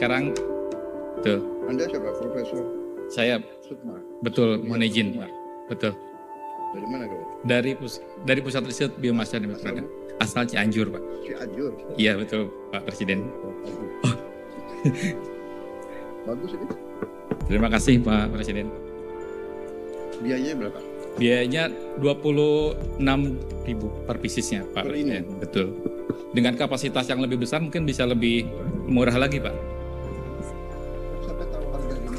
sekarang tuh Anda siapa? Profesor saya Sukma. betul mohon izin Pak. Betul. Dari mana kau? Dari pusat riset biomasa dan metode. Asal Cianjur Pak. Cianjur. Iya betul Pak Presiden. Bagus ini. Terima kasih Pak Presiden. Biayanya berapa? Biayanya 26.000 per pisisnya Pak Per Presiden. ini? Betul. Dengan kapasitas yang lebih besar mungkin bisa lebih murah lagi Pak. Sampai tahu harga ini.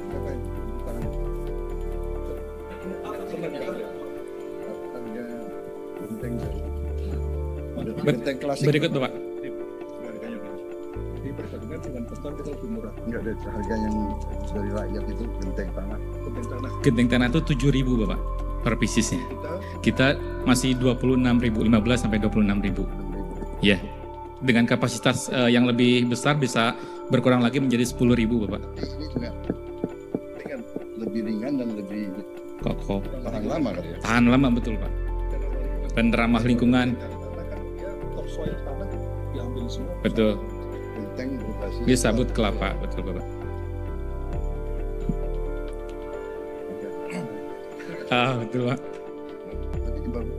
Berapa ini? Harga genteng. Genteng klasik. Berikut Bapak. Harganya berapa? Di perbandingan dengan pesan kita lebih murah. Enggak ada harga yang dari rakyat itu genteng tanah. Genteng tanah. Genteng tanah itu 7.000 Bapak per pisisnya. Kita masih 26.000, 15 sampai 26.000. Ya. Dengan kapasitas yang lebih besar bisa berkurang lagi menjadi 10.000 Bapak. Ini juga ringan, lebih ringan dan lebih Kokoh. tahan lama kan ya. Tahan lama betul Pak. Dan ramah lingkungan. Topsoil tanah diambil semua. Betul. Genteng berbasis. Bisa sabut kelapa betul Bapak. Betul Pak. Tapi bagus.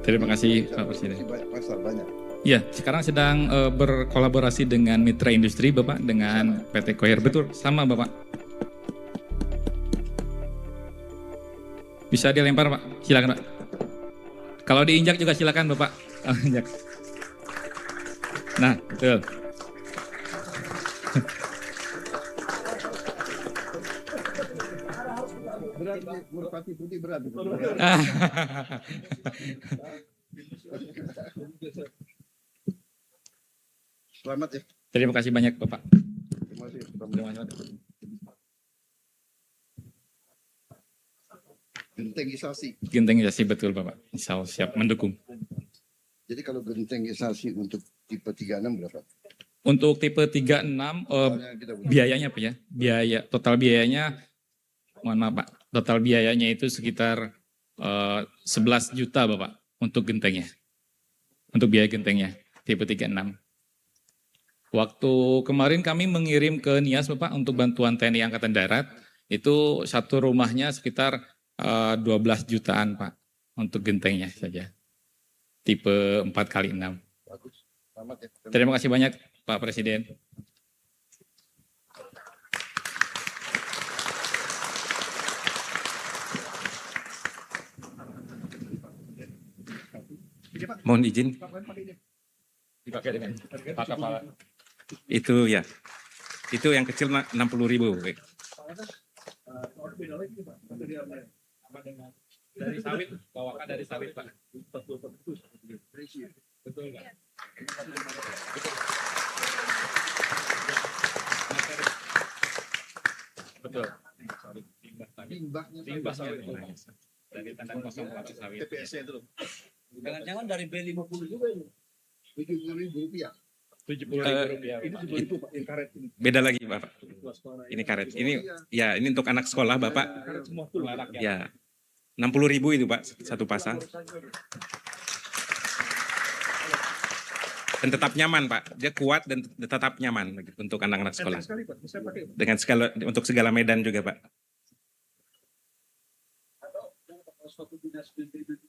Terima kasih Pak Presiden. Pasar banyak. Ya, sekarang sedang berkolaborasi dengan mitra industri Bapak, dengan PT Koyer. Betul, sama Bapak. Bisa dilempar Pak, silakan Pak. Kalau diinjak juga silakan Bapak. Oh, injak. Nah, betul. Berat, Merpati putih berat. Selamat ya. Terima kasih banyak Bapak. Terima kasih. Gentengisasi. Gentengisasi betul Bapak. Insya Allah siap mendukung. Jadi kalau gentengisasi untuk tipe 36 berapa? Untuk tipe 36 Soalnya kita punya biayanya Pak ya. Total biayanya mohon maaf Pak. Total biayanya itu sekitar 11 juta Bapak untuk gentengnya. Untuk biaya gentengnya tipe 36. Waktu kemarin kami mengirim ke Nias Bapak untuk bantuan TNI Angkatan Darat, itu satu rumahnya sekitar 12 jutaan Pak untuk gentengnya saja. Tipe 4x6. bagus. Selamat ya. Terima kasih banyak Pak Presiden. Mohon izin, Dipakai dengan Pak Kepala. itu ya. Itu yang kecil 60.000. Dari sawit, bawakan dari sawit Pak. Betul Pak. Betul. Limbahnya Limbah sawit. sawit. Dari tandan kosong kelapa sawit. TPS-nya itu loh. Jangan-jangan dari B50 juga ini. Rp70.000. Rp70.000. Ini 7.000 Pak, yang karet ini. Beda lagi Bapak. Ini karet. Ini ya ini untuk anak sekolah Bapak. Karet semua full. Ya. 60.000 itu Pak satu pasang. Dan tetap nyaman Pak. Dia kuat dan tetap nyaman untuk anak-anak sekolah. Sekali Pak, bisa pakai. Dengan untuk segala medan juga Pak. Suatu dinas BPD